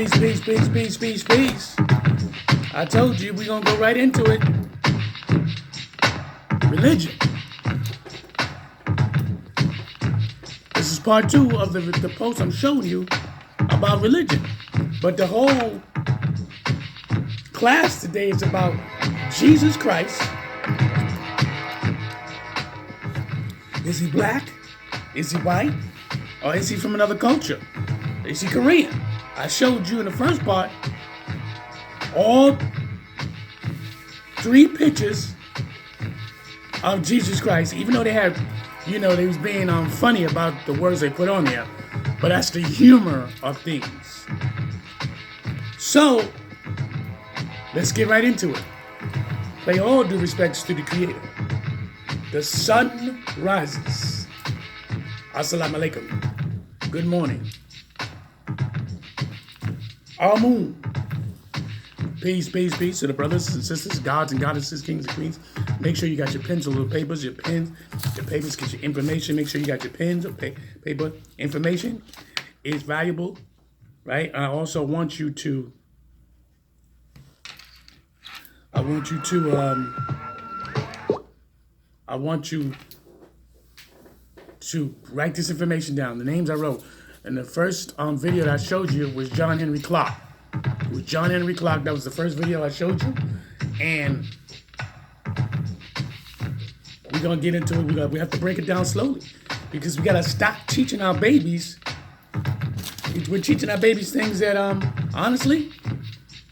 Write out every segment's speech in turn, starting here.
Peace. I told you we're gonna go right into it. Religion. This is part 2 of the post I'm showing you about religion. But the whole class today is about Jesus Christ. Is he black? Is he white? Or is he from another culture? Is he Korean? I showed you in the first part all 3 pictures of Jesus Christ, even though they had, they was being funny about the words they put on there. But that's the humor of things. So, let's get right into it. Pay all due respects to the Creator. The sun rises. Assalamu alaikum. Good morning. Amun. Peace to the brothers and sisters, gods and goddesses, kings and queens. Make sure you got your pencil, little papers, your pens, your papers, get your information. Make sure you got your pens or paper. Information is valuable, right? I also want you to, I want you to write this information down. The names I wrote. And the first video that I showed you was John Henry Clark. It was John Henry Clark. That was the first video I showed you. And we're going to get into it. We have to break it down slowly. Because we got to stop teaching our babies. We're teaching our babies things that, honestly,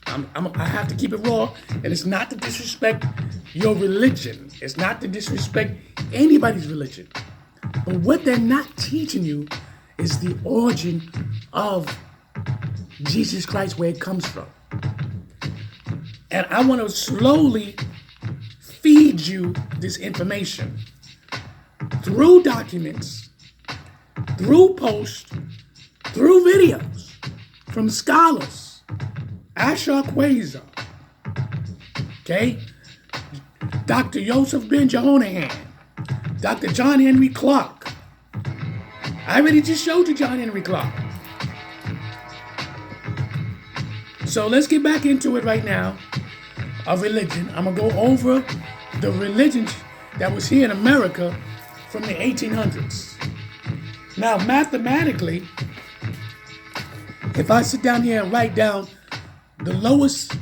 I have to keep it raw. And it's not to disrespect your religion. It's not to disrespect anybody's religion. But what they're not teaching you is the origin of Jesus Christ, where it comes from. And I want to slowly feed you this information through documents, through posts, through videos from scholars, Ashar Quasar, okay? Dr. Joseph Ben Jehonahan, Dr. John Henry Clark. I already just showed you John Henry Clark. So let's get back into it right now of religion. I'm going to go over the religion that was here in America from the 1800s. Now, mathematically, if I sit down here and write down the lowest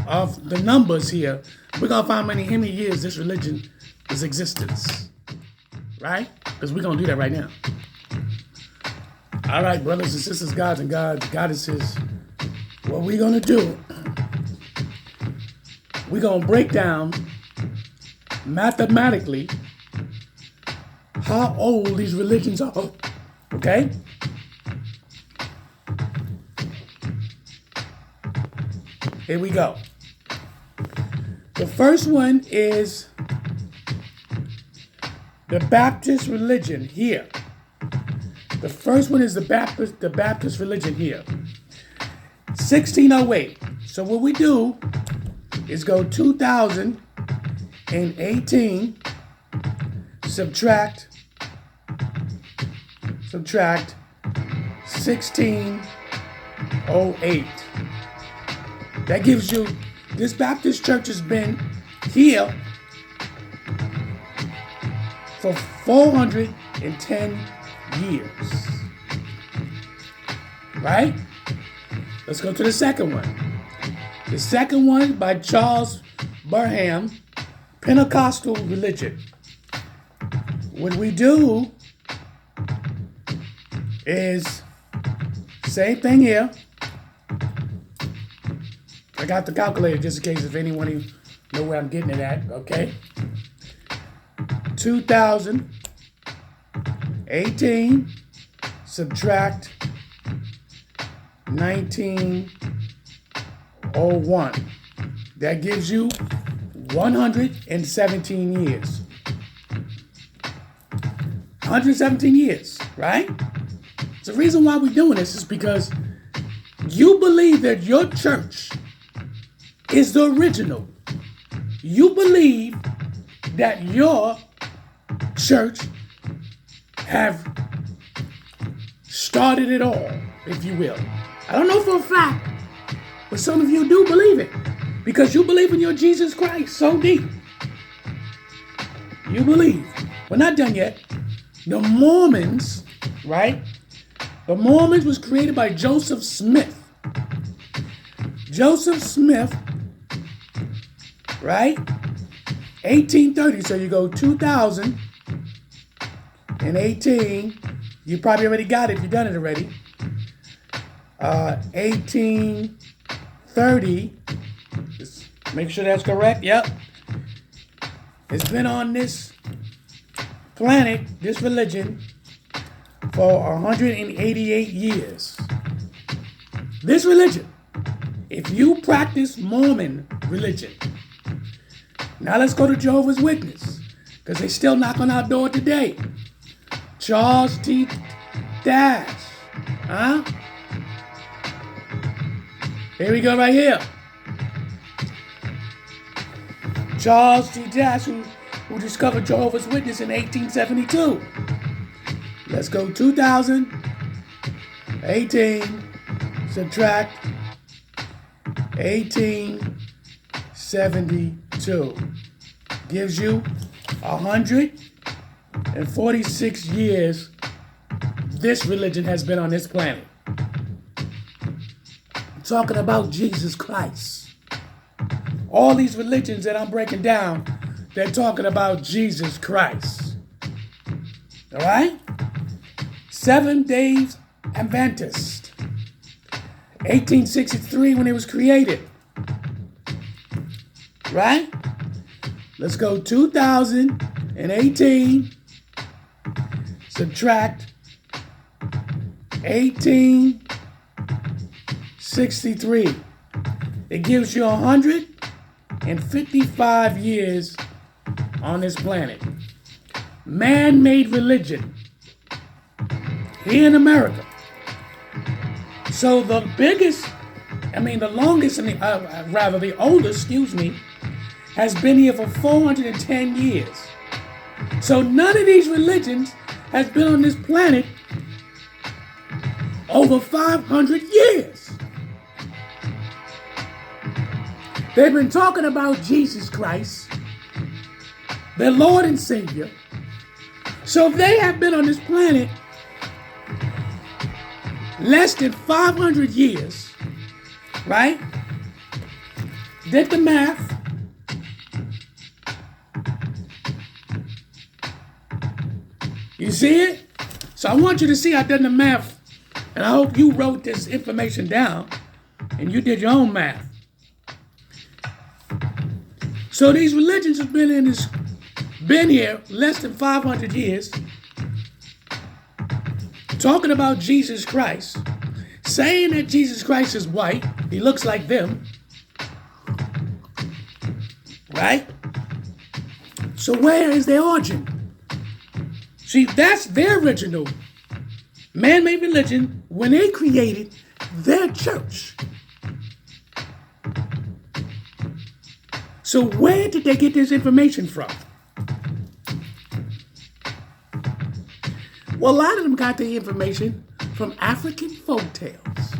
of the numbers here, we're going to find how many years this religion is existence. Right? Because we're going to do that right now. All right, brothers and sisters, gods and goddesses, what we're going to do, we're going to break down mathematically how old these religions are. Okay? Here we go. The first one is the Baptist religion here. The first one is the Baptist religion here. 1608. So what we do is go 2018 subtract 1608. That gives you, this Baptist church has been here for 410 years. Right? Let's go to the second one. The second one by Charles Barham, Pentecostal religion. What we do is same thing here. I got the calculator just in case if anyone know where I'm getting it at, okay? 2018 subtract 1901. That gives you 117 years. 117 years, right? The reason why we're doing this is because you believe that your church is the original. You believe that your church have started it all, if you will. I don't know for a fact, but some of you do believe it because you believe in your Jesus Christ so deep. You believe. We're not done yet. The Mormons, right? The Mormons was created by Joseph Smith. Joseph Smith, right? 1830. So you go 2018. You probably already got it if you've done it already. 1830. Just make sure that's correct. Yep. It's been on this planet, this religion, for 188 years. This religion, if you practice Mormon religion, now let's go to Jehovah's Witness, because they still knock on our door today. Charles T. Dash. Huh? Here we go right here. Charles T. Dash, who discovered Jehovah's Witness in 1872. Let's go 2018, subtract 1872. Gives you 146 years this religion has been on this planet. I'm talking about Jesus Christ. All these religions that I'm breaking down, they're talking about Jesus Christ. All right? 7 Days Adventist. 1863 when it was created. Right? Let's go 2018. Subtract 1863. It gives you 155 years on this planet. Man-made religion here in America. So the longest, the oldest, has been here for 410 years. So none of these religions has been on this planet over 500 years. They've been talking about Jesus Christ, their Lord and Savior. So if they have been on this planet less than 500 years, right? Did the math. You see it? So I want you to see I done the math, and I hope you wrote this information down and you did your own math. So these religions have been here less than 500 years, talking about Jesus Christ, saying that Jesus Christ is white. He looks like them. Right? So where is their origin? See, that's their original man-made religion when they created their church. So where did they get this information from? Well, a lot of them got their information from African folk tales.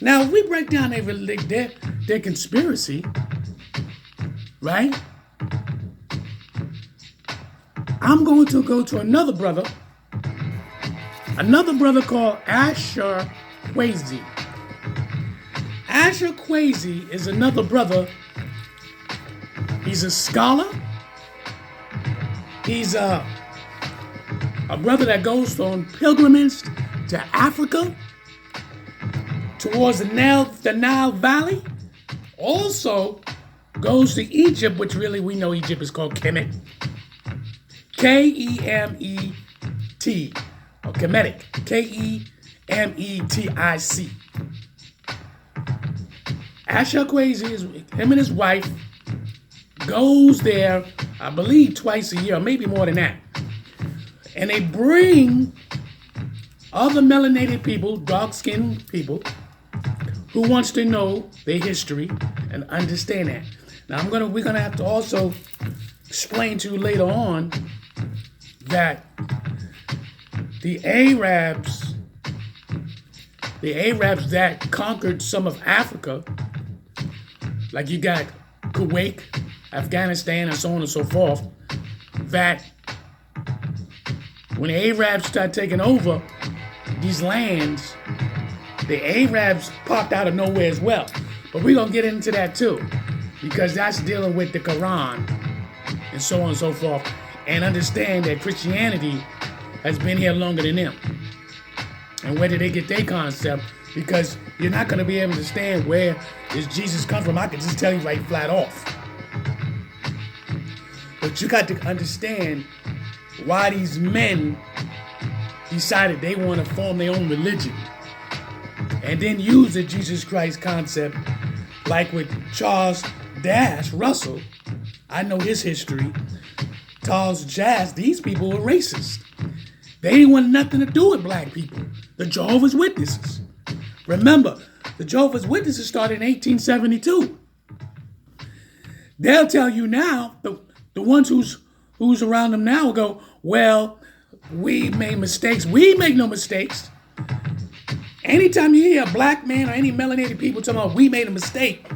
Now, if we break down their conspiracy, right? I'm going to go to another brother called Asher Kwesi. Asher Kwesi is another brother. He's a scholar. He's a brother that goes on pilgrimage to Africa, towards the Nile Valley. Also goes to Egypt, which really we know Egypt is called Kemet. K-E-M-E-T, or Kemetic, K-E-M-E-T-I-C. Asher Kwesi, him and his wife, goes there, I believe, twice a year, or maybe more than that. And they bring other melanated people, dark-skinned people, who wants to know their history and understand that. Now, we're gonna have to also explain to you later on that the Arabs the Arabs that conquered some of Africa, like you got Kuwait, Afghanistan, and so on and so forth, that when the Arabs started taking over these lands, the Arabs popped out of nowhere as well. But we're going to get into that too, because that's dealing with the Quran and so on and so forth, and understand that Christianity has been here longer than them. And where did they get their concept? Because you're not going to be able to understand where does Jesus come from. I can just tell you right flat off. But you got to understand why these men decided they want to form their own religion and then use the Jesus Christ concept, like with Charles Russell. I know his history. Charles Jazz, these people were racist. They didn't want nothing to do with black people. The Jehovah's Witnesses. Remember, the Jehovah's Witnesses started in 1872. They'll tell you now, the ones who's around them now will go, well, we made mistakes. We make no mistakes. Anytime you hear a black man or any melanated people talking about we made a mistake,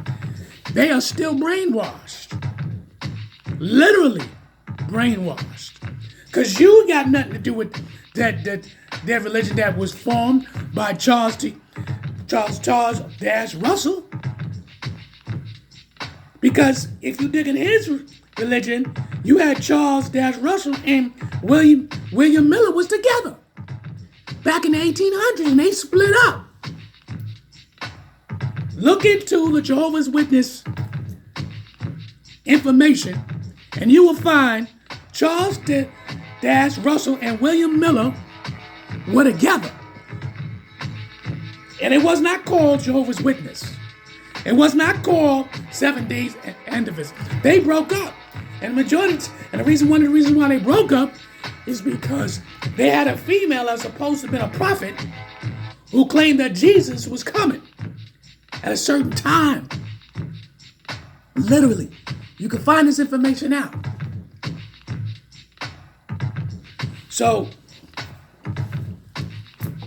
they are still brainwashed. Literally brainwashed. Because you got nothing to do with that religion that was formed by Charles Russell. Because if you dig in his religion, you had Charles Russell and William Miller was together back in the 1800s, and they split up. Look into the Jehovah's Witness information, and you will find Charles Russell and William Miller were together. And it was not called Jehovah's Witness. It was not called 7 Days Adventists. They broke up. And one of the reasons why they broke up is because they had a female that was supposed to have been a prophet who claimed that Jesus was coming at a certain time. Literally. You can find this information out. So,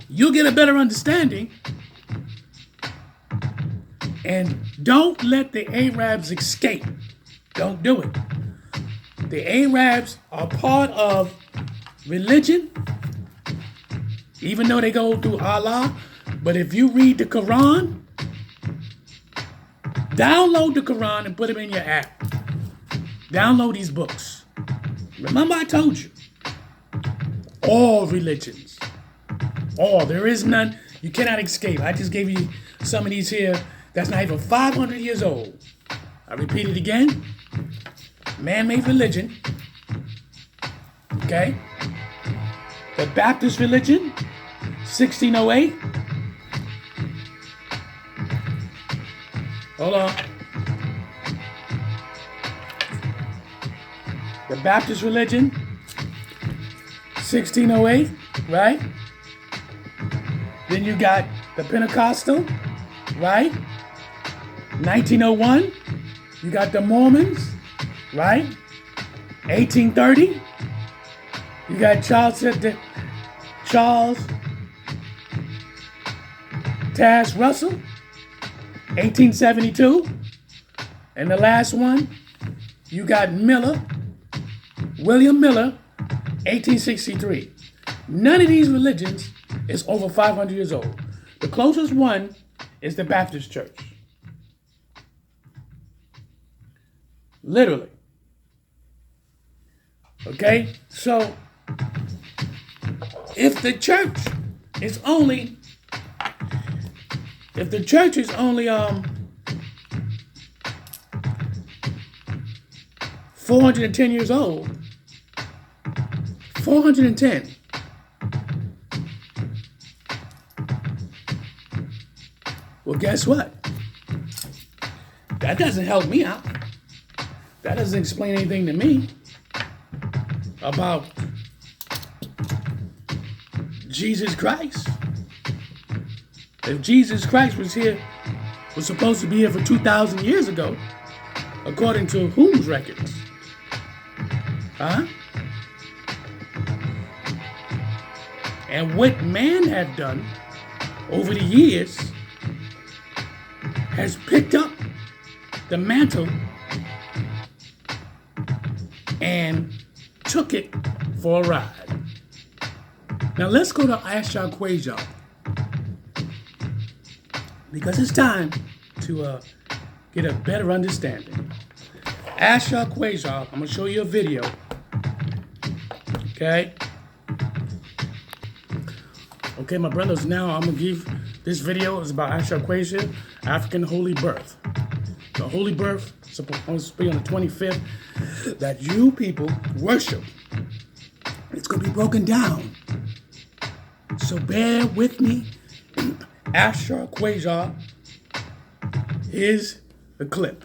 you'll get a better understanding. And don't let the Arabs escape. Don't do it. The Arabs are part of religion, even though they go through Allah. But if you read the Quran, download the Quran and put it in your app. Download these books. Remember I told you, all religions, there is none, you cannot escape. I just gave you some of these here that's not even 500 years old. I repeat it again. Man-made religion. Okay? The Baptist religion, 1608. Hold on. The Baptist religion, 1608, right? Then you got the Pentecostal, right? 1901, you got the Mormons, right? 1830, you got Charles Russell, 1872, and the last one, you got William Miller, 1863. None of these religions is over 500 years old. The closest one is the Baptist Church. Literally. Okay? So, if the church is only 410 years old, 410. Well, guess what? That doesn't help me out. That doesn't explain anything to me about Jesus Christ. If Jesus Christ was supposed to be here for 2,000 years ago, according to whose records? Huh? And what man had done over the years, has picked up the mantle and took it for a ride. Now let's go to Ashar Quasar, because it's time to get a better understanding. Ashar Quasar, I'm going to show you a video. Okay? Okay, my brothers, now I'm going to give this video is about Ashar Quasar, African Holy Birth. The Holy Birth is supposed to be on the 25th that you people worship. It's going to be broken down. So bear with me. Ashar Quasar is the clip.